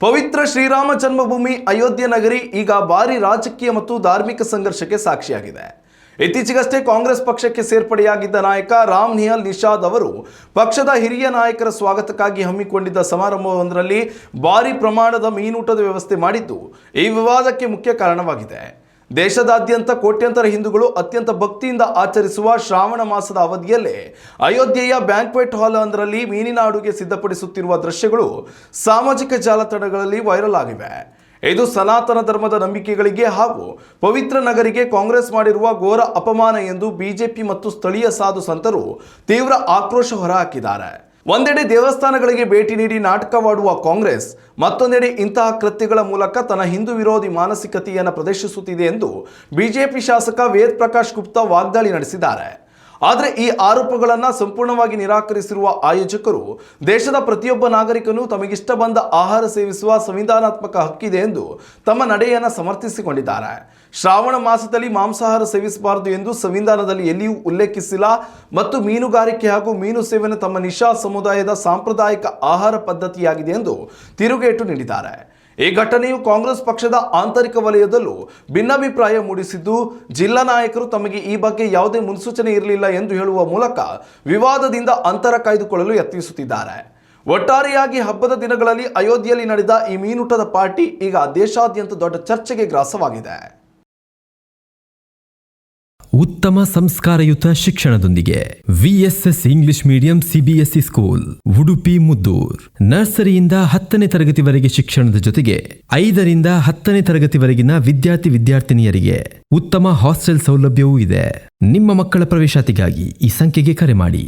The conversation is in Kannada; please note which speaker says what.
Speaker 1: ಪವಿತ್ರ ಶ್ರೀರಾಮ ಜನ್ಮಭೂಮಿ ಅಯೋಧ್ಯೆ ನಗರಿ ಈಗ ಭಾರಿ ರಾಜಕೀಯ ಮತ್ತು ಧಾರ್ಮಿಕ ಸಂಘರ್ಷಕ್ಕೆ ಸಾಕ್ಷಿಯಾಗಿದೆ. ಇತ್ತೀಚೆಗಷ್ಟೇ ಕಾಂಗ್ರೆಸ್ ಪಕ್ಷಕ್ಕೆ ಸೇರ್ಪಡೆಯಾಗಿದ್ದ ನಾಯಕ ರಾಮ್ ನಿಹಾಲ್ ನಿಷಾದ್ ಅವರು ಪಕ್ಷದ ಹಿರಿಯ ನಾಯಕರ ಸ್ವಾಗತಕ್ಕಾಗಿ ಹಮ್ಮಿಕೊಂಡಿದ್ದ ಸಮಾರಂಭವೊಂದರಲ್ಲಿ ಭಾರಿ ಪ್ರಮಾಣದ ಮೀನೂಟದ ವ್ಯವಸ್ಥೆ ಮಾಡಿದ್ದು ಈ ವಿವಾದಕ್ಕೆ ಮುಖ್ಯ ಕಾರಣವಾಗಿದೆ. ದೇಶದಾದ್ಯಂತ ಕೋಟ್ಯಂತರ ಹಿಂದೂಗಳು ಅತ್ಯಂತ ಭಕ್ತಿಯಿಂದ ಆಚರಿಸುವ ಶ್ರಾವಣ ಮಾಸದ ಅವಧಿಯಲ್ಲೇ ಅಯೋಧ್ಯೆಯ ಬ್ಯಾಂಕ್ವೆಟ್ ಹಾಲ್ ಒಂದರಲ್ಲಿ ಮೀನಿನ ಅಡುಗೆ ಸಿದ್ಧಪಡಿಸುತ್ತಿರುವ ದೃಶ್ಯಗಳು ಸಾಮಾಜಿಕ ಜಾಲತಾಣಗಳಲ್ಲಿ ವೈರಲ್ ಆಗಿವೆ. ಇದು ಸನಾತನ ಧರ್ಮದ ನಂಬಿಕೆಗಳಿಗೆ ಹಾಗೂ ಪವಿತ್ರ ನಗರಿಗೆ ಕಾಂಗ್ರೆಸ್ ಮಾಡಿರುವ ಘೋರ ಅಪಮಾನ ಎಂದು ಬಿಜೆಪಿ ಮತ್ತು ಸ್ಥಳೀಯ ಸಾಧು ಸಂತರು ತೀವ್ರ ಆಕ್ರೋಶ ಹೊರಹಾಕಿದ್ದಾರೆ. ಒಂದೆಡೆ ದೇವಸ್ಥಾನಗಳಿಗೆ ಭೇಟಿ ನೀಡಿ ನಾಟಕವಾಡುವ ಕಾಂಗ್ರೆಸ್ ಮತ್ತೊಂದೆಡೆ ಇಂತಹ ಕೃತ್ಯಗಳ ಮೂಲಕ ತನ್ನ ಹಿಂದೂ ವಿರೋಧಿ ಮಾನಸಿಕತೆಯನ್ನು ಪ್ರದರ್ಶಿಸುತ್ತಿದೆ ಎಂದು ಬಿಜೆಪಿ ಶಾಸಕ ವೇದ್ ಪ್ರಕಾಶ್ ಗುಪ್ತಾ ವಾಗ್ದಾಳಿ ನಡೆಸಿದ್ದಾರೆ. ಆದರೆ ಈ ಆರೋಪಗಳನ್ನು ಸಂಪೂರ್ಣವಾಗಿ ನಿರಾಕರಿಸಿರುವ ಆಯೋಜಕರು ದೇಶದ ಪ್ರತಿಯೊಬ್ಬ ನಾಗರಿಕನು ತಮಗಿಷ್ಟ ಬಂದ ಆಹಾರ ಸೇವಿಸುವ ಸಂವಿಧಾನಾತ್ಮಕ ಹಕ್ಕಿದೆ ಎಂದು ತಮ್ಮ ನಡೆಯನ್ನು ಸಮರ್ಥಿಸಿಕೊಂಡಿದ್ದಾರೆ. ಶ್ರಾವಣ ಮಾಸದಲ್ಲಿ ಮಾಂಸಾಹಾರ ಸೇವಿಸಬಾರದು ಎಂದು ಸಂವಿಧಾನದಲ್ಲಿ ಎಲ್ಲಿಯೂ ಉಲ್ಲೇಖಿಸಿಲ್ಲ ಮತ್ತು ಮೀನುಗಾರಿಕೆ ಹಾಗೂ ಮೀನು ಸೇವನೆ ತಮ್ಮ ನಿಶಾ ಸಮುದಾಯದ ಸಾಂಪ್ರದಾಯಿಕ ಆಹಾರ ಪದ್ಧತಿಯಾಗಿದೆ ಎಂದು ತಿರುಗೇಟು ನೀಡಿದ್ದಾರೆ. ಈ ಘಟನೆಯು ಕಾಂಗ್ರೆಸ್ ಪಕ್ಷದ ಆಂತರಿಕ ವಲಯದಲ್ಲೂ ಭಿನ್ನಾಭಿಪ್ರಾಯ ಮೂಡಿಸಿದ್ದು, ಜಿಲ್ಲಾ ನಾಯಕರು ತಮಗೆ ಈ ಬಗ್ಗೆ ಯಾವುದೇ ಮುನ್ಸೂಚನೆ ಇರಲಿಲ್ಲ ಎಂದು ಹೇಳುವ ಮೂಲಕ ವಿವಾದದಿಂದ ಅಂತರ ಕಾಯ್ದುಕೊಳ್ಳಲು ಯತ್ನಿಸುತ್ತಿದ್ದಾರೆ. ಒಟ್ಟಾರೆಯಾಗಿ ಹಬ್ಬದ ದಿನಗಳಲ್ಲಿ ಅಯೋಧ್ಯೆಯಲ್ಲಿ ನಡೆದ ಈ ಮೀನೂಟದ ಪಾರ್ಟಿ ಈಗ ದೇಶಾದ್ಯಂತ ದೊಡ್ಡ ಚರ್ಚೆಗೆ ಗ್ರಾಸವಾಗಿದೆ.
Speaker 2: ಉತ್ತಮ ಸಂಸ್ಕಾರಯುತ ಶಿಕ್ಷಣದೊಂದಿಗೆ VSS English medium CBSE school Udupi Muddur. ನರ್ಸರಿಯಿಂದ 10ನೇ ತರಗತಿವರೆಗೆ ಶಿಕ್ಷಣದ ಜೊತೆಗೆ 5ರಿಂದ 10ನೇ ತರಗತಿವರೆಗಿನ ವಿದ್ಯಾರ್ಥಿನಿಯರಿಗೆ ಉತ್ತಮ ಹಾಸ್ಟೆಲ್ ಸೌಲಭ್ಯವೂ ಇದೆ. ನಿಮ್ಮ ಮಕ್ಕಳ ಪ್ರವೇಶಾತಿಗಾಗಿ ಈ ಸಂಖ್ಯೆಗೆ ಕರೆ ಮಾಡಿ.